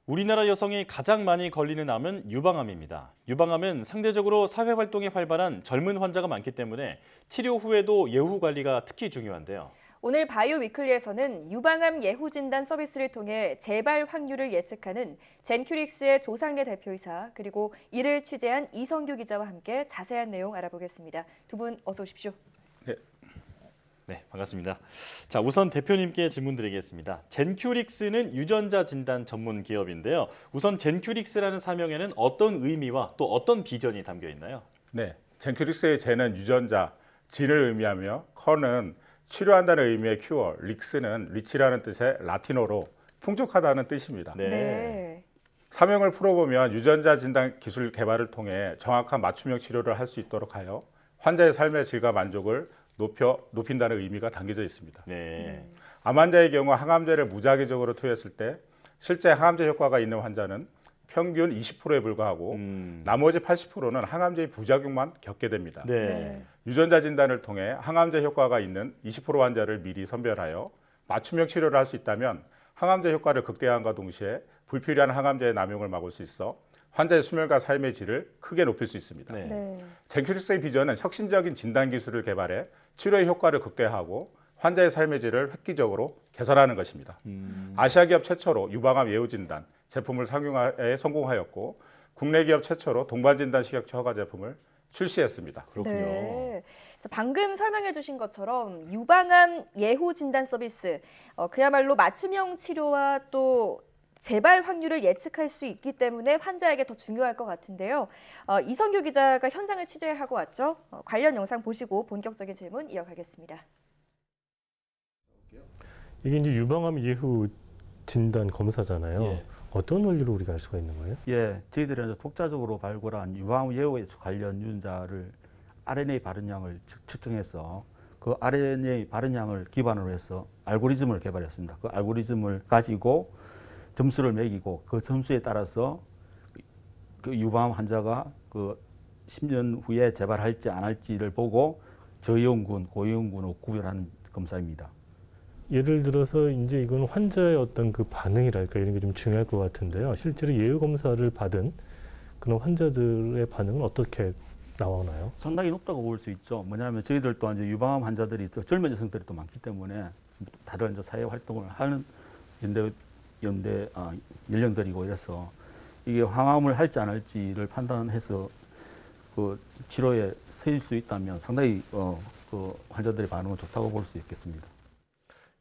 우리나라 여성이 가장 많이 걸리는 암은 유방암입니다. 유방암은 상대적으로 사회활동이 활발한 젊은 환자가 많기 때문에 치료 후에도 예후 관리가 특히 중요한데요. 오늘 바이오 위클리에서는 유방암 예후 진단 서비스를 통해 재발 확률을 예측하는 젠큐릭스의 조상래 대표이사 그리고 이를 취재한 이성규 기자와 함께 자세한 내용 알아보겠습니다. 두 분 어서 오십시오. 네, 반갑습니다. 자, 우선 대표님께 질문 드리겠습니다. 젠큐릭스는 유전자 진단 전문 기업인데요. 우선 젠큐릭스라는 사명에는 어떤 의미와 또 어떤 비전이 담겨 있나요? 네, 젠큐릭스의 젠은 유전자, 진을 의미하며 커는 치료한다는 의미의 큐어, 릭스는 리치라는 뜻의 라틴어로 풍족하다는 뜻입니다. 네. 사명을 풀어보면 유전자 진단 기술 개발을 통해 정확한 맞춤형 치료를 할 수 있도록 하여 환자의 삶의 질과 만족을 높인다는 의미가 담겨져 있습니다. 네. 암 환자의 경우 항암제를 무작위적으로 투여했을 때 실제 항암제 효과가 있는 환자는 평균 20%에 불과하고 나머지 80%는 항암제의 부작용만 겪게 됩니다. 네. 유전자 진단을 통해 항암제 효과가 있는 20% 환자를 미리 선별하여 맞춤형 치료를 할 수 있다면 항암제 효과를 극대화함과 동시에 불필요한 항암제의 남용을 막을 수 있어 환자의 수명과 삶의 질을 크게 높일 수 있습니다. 네. 젠큐릭스의 비전은 혁신적인 진단 기술을 개발해 치료의 효과를 극대화하고 환자의 삶의 질을 획기적으로 개선하는 것입니다. 아시아 기업 최초로 유방암 예후 진단 제품을 상용화에 성공하였고 국내 기업 최초로 동반 진단 식약처 허가 제품을 출시했습니다. 그렇군요. 네. 자, 방금 설명해 주신 것처럼 유방암 예후 진단 서비스, 그야말로 맞춤형 치료와 또 재발 확률을 예측할 수 있기 때문에 환자에게 더 중요할 것 같은데요. 이성규 기자가 현장을 취재하고 왔죠. 관련 영상 보시고 본격적인 질문 이어가겠습니다. 이게 이제 유방암 예후 진단 검사잖아요. 예. 어떤 원리로 우리가 알 수가 있는 거예요? 예, 저희들이 독자적으로 발굴한 유방암 예후에 관련 유전자를 RNA 발현량을 측정해서 그 RNA 발현량을 기반으로 해서 알고리즘을 개발했습니다. 그 알고리즘을 가지고 점수를 매기고 그 점수에 따라서 그 유방암 환자가 그 10년 후에 재발할지 안 할지를 보고 저위험군, 고위험군으로 구별하는 검사입니다. 예를 들어서 이제 이건 환자의 어떤 그 반응이랄까 이런 게 좀 중요할 것 같은데요. 실제로 예후 검사를 받은 그런 환자들의 반응은 어떻게 나오나요? 상당히 높다고 볼 수 있죠. 뭐냐면 저희들 또한 이제 유방암 환자들이 또 젊은 여성들이 또 많기 때문에 다들 이제 사회 활동을 하는 연령들이고 이래서 이게 항암을 할지 안 할지를 판단해서 그 치료에 쓰일 수 있다면 상당히 그 환자들의 반응은 좋다고 볼 수 있겠습니다.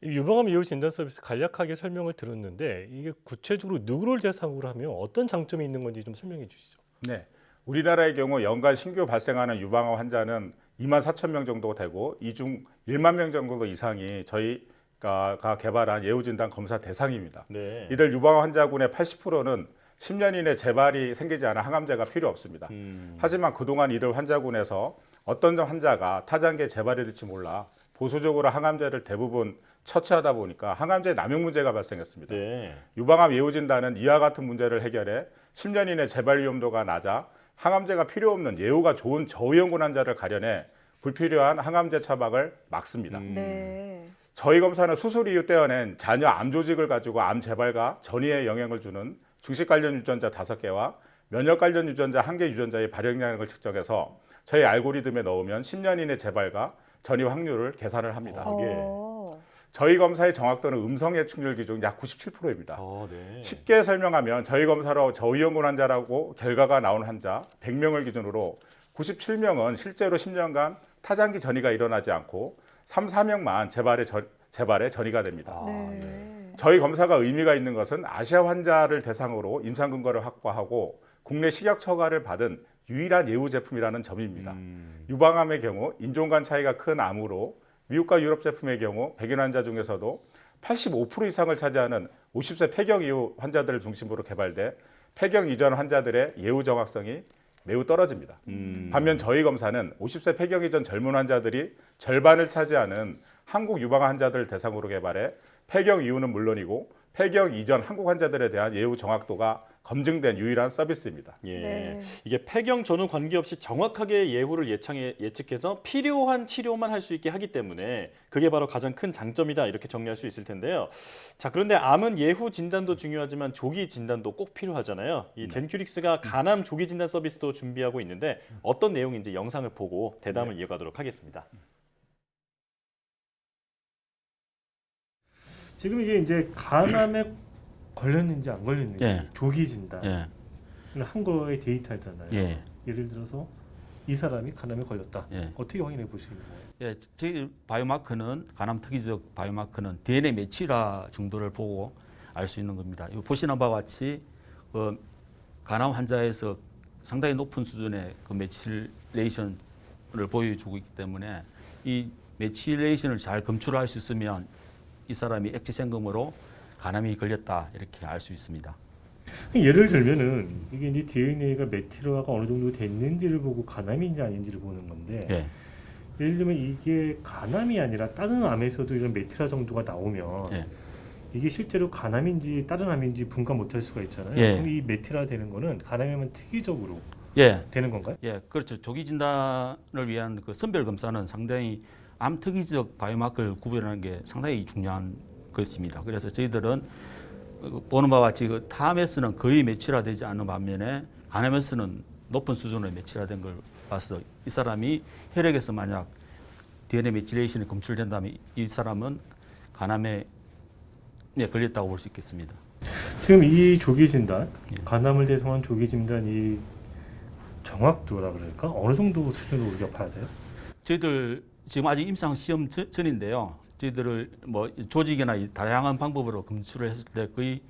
이 유방암 예후 진단 서비스 간략하게 설명을 들었는데 이게 구체적으로 누구를 대상으로 하면 어떤 장점이 있는 건지 좀 설명해 주시죠. 네, 우리나라의 경우 연간 신규 발생하는 유방암 환자는 2만 4천 명 정도 되고 이 중 1만 명 정도 이상이 저희가 개발한 예후 진단 검사 대상입니다. 네. 이들 유방암 환자군의 80%는 10년 이내 재발이 생기지 않아 항암제가 필요 없습니다. 하지만 그동안 이들 환자군에서 어떤 환자가 타장기에 재발이 될지 몰라 보수적으로 항암제를 대부분 처치하다 보니까 항암제 남용 문제가 발생했습니다. 네. 유방암 예후 진단은 이와 같은 문제를 해결해 10년 이내 재발 위험도가 낮아 항암제가 필요 없는 예후가 좋은 저위험군 환자를 가려내 불필요한 항암제 처방을 막습니다. 네. 저희 검사는 수술 이후 떼어낸 자녀 암 조직을 가지고 암 재발과 전이에 영향을 주는 중식 관련 유전자 5개와 면역 관련 유전자 1개 유전자의 발현량을 측정해서 저희 알고리즘에 넣으면 10년 이내 재발과 전이 확률을 계산을 합니다. 저희 검사의 정확도는 음성 예측률 기준 약 97%입니다. 네. 쉽게 설명하면 저희 검사로 저위험군 환자라고 결과가 나온 환자 100명을 기준으로 97명은 실제로 10년간 타장기 전이가 일어나지 않고 3, 4명만 재발의 전이가 됩니다. 네. 저희 검사가 의미가 있는 것은 아시아 환자를 대상으로 임상 근거를 확보하고 국내 식약처 허가를 받은 유일한 예후 제품이라는 점입니다. 유방암의 경우 인종 간 차이가 큰 암으로 미국과 유럽 제품의 경우 백인 환자 중에서도 85% 이상을 차지하는 50세 폐경 이후 환자들을 중심으로 개발돼 폐경 이전 환자들의 예후 정확성이 매우 떨어집니다. 반면 저희 검사는 50세 폐경 이전 젊은 환자들이 절반을 차지하는 한국 유방암 환자들을 대상으로 개발해 폐경 이후는 물론이고 폐경 이전 한국 환자들에 대한 예후 정확도가 검증된 유일한 서비스입니다. 예. 네. 이게 폐경 전후 관계없이 정확하게 예후를 예측해서 필요한 치료만 할 수 있게 하기 때문에 그게 바로 가장 큰 장점이다 이렇게 정리할 수 있을 텐데요. 자, 그런데 암은 예후 진단도 중요하지만 조기 진단도 꼭 필요하잖아요. 이 젠큐릭스가 간암 조기 진단 서비스도 준비하고 있는데 어떤 내용인지 영상을 보고 대담을 이어가도록 하겠습니다. 지금 이게 이제 간암에 걸렸는지 안 걸렸는지 예. 조기 진단을 예, 한 거의 데이터잖아요. 예, 예를 들어서 이 사람이 간암에 걸렸다. 예. 어떻게 확인해 보시는 거예요? 예. 저희 바이오마커는 간암 특이적 바이오마커는 DNA 메치라 정도를 보고 알 수 있는 겁니다. 이거 보시는 바와 같이 간암 환자에서 상당히 높은 수준의 그 메칠레이션을 보여주고 있기 때문에 이 메칠레이션을 잘 검출할 수 있으면 이 사람이 액체 생검으로 간암이 걸렸다 이렇게 알 수 있습니다. 예를 들면은 이게 이제 DNA가 메티라가 어느 정도 됐는지를 보고 간암인지 아닌지를 보는 건데 예, 예를 들면 이게 간암이 아니라 다른 암에서도 이런 메티라 정도가 나오면 예. 이게 실제로 간암인지 다른 암인지 분간 못할 수가 있잖아요. 예. 그럼 이 메티라 되는 거는 간암에만 특이적으로 예, 되는 건가요? 예, 그렇죠. 조기 진단을 위한 그 선별 검사는 상당히 암 특이적 바이오마커를 구별하는 게 상당히 중요한 것입니다. 그래서 저희들은 보는 바와 같이 그 탐에서는 거의 메치라되지 않는 반면에 간암에서는 높은 수준의 메치라된 걸 봐서 이 사람이 혈액에서 만약 DNA 메칠레이션이 검출된다면 이 사람은 간암에 걸렸다고 볼 수 있겠습니다. 지금 이 조기 진단, 간암을 대상한 조기 진단이 정확도라 그럴까? 어느 정도 수준으로 우리가 봐야 돼요? 저희들 지금 아직 임상 시험 전인데요. 저희들을 뭐 조직이나 이 다양한 방법으로 검출을 했을 때 거의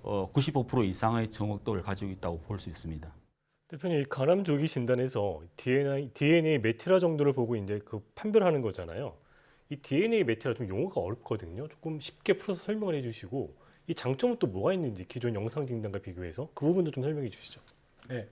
95% 이상의 정확도를 가지고 있다고 볼 수 있습니다. 대표님, 이 간암 조기 진단에서 DNA 메티라 정도를 보고 이제 그 판별하는 거잖아요. 이 DNA 메티라 좀 용어가 어렵거든요. 조금 쉽게 풀어서 설명을 해주시고 이 장점은 또 뭐가 있는지 기존 영상 진단과 비교해서 그 부분도 좀 설명해 주시죠. 네.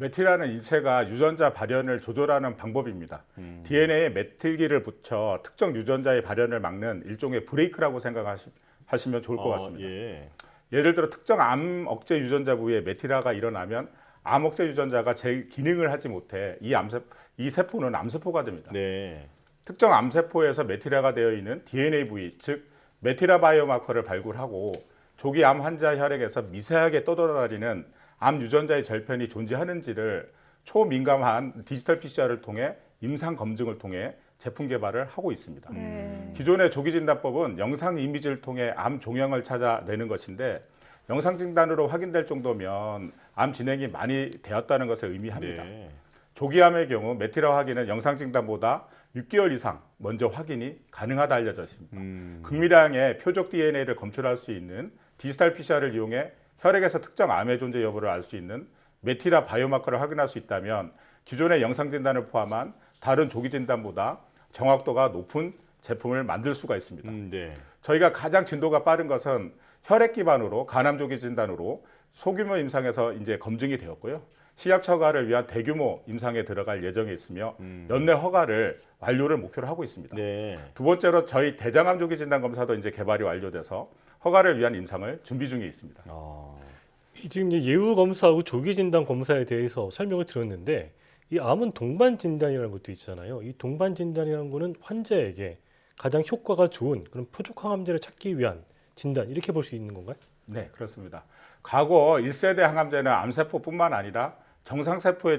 메틸이라는 인체가 유전자 발현을 조절하는 방법입니다. DNA에 메틸기를 붙여 특정 유전자의 발현을 막는 일종의 브레이크라고 생각하시면 좋을 것 같습니다. 예. 예를 들어 특정 암 억제 유전자 부위에 메틸화가 일어나면 암 억제 유전자가 제 기능을 하지 못해 이 세포는 암세포가 됩니다. 네. 특정 암세포에서 메틸화가 되어 있는 DNA 부위, 즉 메틸화 바이오마커를 발굴하고 조기 암 환자 혈액에서 미세하게 떠돌아다니는 암 유전자의 절편이 존재하는지를 초민감한 디지털 PCR을 통해 임상 검증을 통해 제품 개발을 하고 있습니다. 기존의 조기 진단법은 영상 이미지를 통해 암 종양을 찾아내는 것인데 영상 진단으로 확인될 정도면 암 진행이 많이 되었다는 것을 의미합니다. 네. 조기암의 경우 메티라 확인은 영상 진단보다 6개월 이상 먼저 확인이 가능하다 알려져 있습니다. 극미량의 표적 DNA를 검출할 수 있는 디지털 PCR을 이용해 혈액에서 특정 암의 존재 여부를 알 수 있는 메티라 바이오마커를 확인할 수 있다면 기존의 영상 진단을 포함한 다른 조기 진단보다 정확도가 높은 제품을 만들 수가 있습니다. 네. 저희가 가장 진도가 빠른 것은 혈액 기반으로 간암 조기 진단으로 소규모 임상에서 이제 검증이 되었고요. 식약처 허가를 위한 대규모 임상에 들어갈 예정에 있으며 연내 허가를 완료를 목표로 하고 있습니다. 네. 두 번째로 저희 대장암 조기 진단 검사도 이제 개발이 완료돼서 허가를 위한 임상을 준비 중에 있습니다. 지금 이제 예후 검사하고 조기 진단 검사에 대해서 설명을 들었는데 이 암은 동반 진단이라는 것도 있잖아요. 이 동반 진단이라는 거는 환자에게 가장 효과가 좋은 그런 표적 항암제를 찾기 위한 진단 이렇게 볼 수 있는 건가요? 네, 그렇습니다. 과거 1세대 항암제는 암세포뿐만 아니라 정상세포에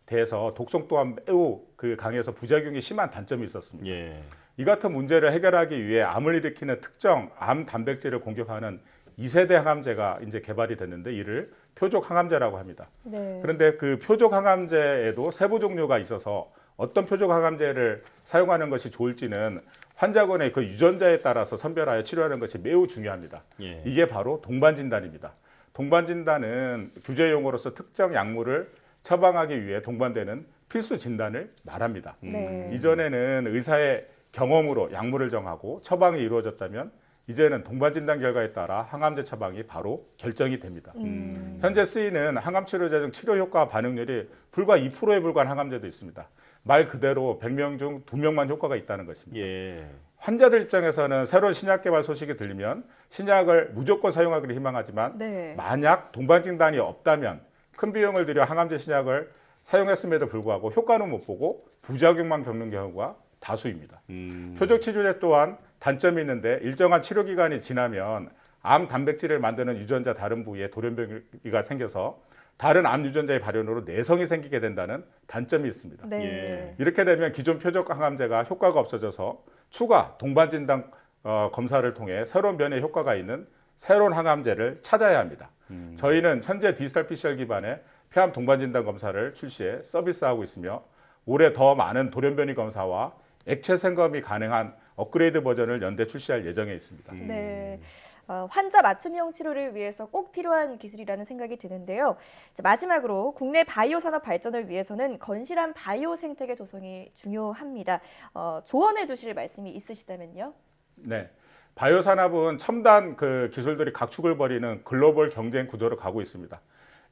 대해서 독성 또한 매우 강해서 부작용이 심한 단점이 있었습니다. 예. 이 같은 문제를 해결하기 위해 암을 일으키는 특정 암 단백질을 공격하는 2세대 항암제가 이제 개발이 됐는데 이를 표적 항암제라고 합니다. 네. 그런데 그 표적 항암제에도 세부 종류가 있어서 어떤 표적 항암제를 사용하는 것이 좋을지는 환자군의 그 유전자에 따라서 선별하여 치료하는 것이 매우 중요합니다. 예. 이게 바로 동반 진단입니다. 동반 진단은 규제 용어로서 특정 약물을 처방하기 위해 동반되는 필수 진단을 말합니다. 네. 이전에는 의사의 경험으로 약물을 정하고 처방이 이루어졌다면 이제는 동반 진단 결과에 따라 항암제 처방이 바로 결정이 됩니다. 현재 쓰이는 항암 치료제 중 치료 효과 반응률이 불과 2%에 불과한 항암제도 있습니다. 말 그대로 100명 중 2명만 효과가 있다는 것입니다. 예. 환자들 입장에서는 새로운 신약 개발 소식이 들리면 신약을 무조건 사용하기를 희망하지만 네. 만약 동반 진단이 없다면 큰 비용을 들여 항암제 신약을 사용했음에도 불구하고 효과는 못 보고 부작용만 겪는 경우가 다수입니다. 표적 치료제 또한 단점이 있는데 일정한 치료 기간이 지나면 암 단백질을 만드는 유전자 다른 부위에 돌연변이가 생겨서 다른 암 유전자의 발현으로 내성이 생기게 된다는 단점이 있습니다. 네. 예. 이렇게 되면 기존 표적 항암제가 효과가 없어져서 추가 동반 진단 검사를 통해 새로운 변이의 효과가 있는 새로운 항암제를 찾아야 합니다. 저희는 현재 디지털 PCR 기반의 폐암 동반 진단 검사를 출시해 서비스하고 있으며 올해 더 많은 돌연변이 검사와 액체 생검이 가능한 업그레이드 버전을 연대 출시할 예정에 있습니다. 네. 환자 맞춤형 치료를 위해서 꼭 필요한 기술이라는 생각이 드는데요. 자, 마지막으로 국내 바이오 산업 발전을 위해서는 건실한 바이오 생태계 조성이 중요합니다. 조언해 주실 말씀이 있으시다면요. 네. 바이오 산업은 첨단 기술들이 각축을 벌이는 글로벌 경쟁 구조로 가고 있습니다.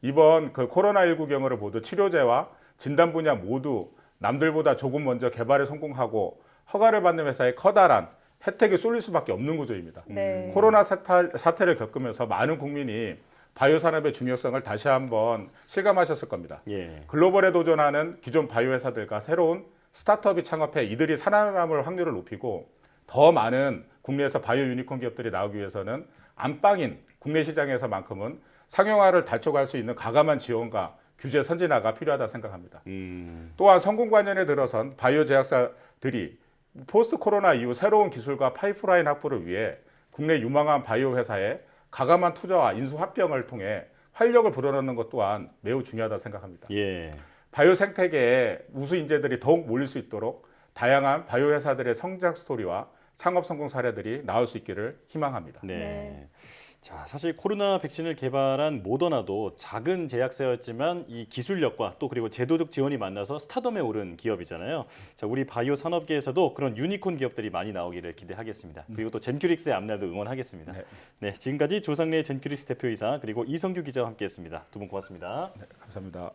이번 코로나19 경우를 보도 치료제와 진단 분야 모두 남들보다 조금 먼저 개발에 성공하고 허가를 받는 회사의 커다란 혜택이 쏠릴 수밖에 없는 구조입니다. 네. 코로나 사태를 겪으면서 많은 국민이 바이오 산업의 중요성을 다시 한번 실감하셨을 겁니다. 예. 글로벌에 도전하는 기존 바이오 회사들과 새로운 스타트업이 창업해 이들이 살아남을 확률을 높이고 더 많은 국내에서 바이오 유니콘 기업들이 나오기 위해서는 안방인 국내 시장에서만큼은 상용화를 달성할 수 있는 가감한 지원과 규제 선진화가 필요하다 생각합니다. 또한 성공 관련에 들어선 바이오 제약사들이 포스트 코로나 이후 새로운 기술과 파이프라인 확보를 위해 국내 유망한 바이오 회사의 가감한 투자와 인수 합병을 통해 활력을 불어넣는 것 또한 매우 중요하다 생각합니다. 예. 바이오 생태계에 우수 인재들이 더욱 몰릴 수 있도록 다양한 바이오 회사들의 성장 스토리와 창업 성공 사례들이 나올 수 있기를 희망합니다. 네. 네. 자, 사실 코로나 백신을 개발한 모더나도 작은 제약사였지만 이 기술력과 또 그리고 제도적 지원이 만나서 스타덤에 오른 기업이잖아요. 자, 우리 바이오 산업계에서도 그런 유니콘 기업들이 많이 나오기를 기대하겠습니다. 그리고 또 젠큐릭스의 앞날도 응원하겠습니다. 네, 지금까지 조상래 젠큐릭스 대표이사 그리고 이성규 기자와 함께했습니다. 두 분 고맙습니다. 네, 감사합니다.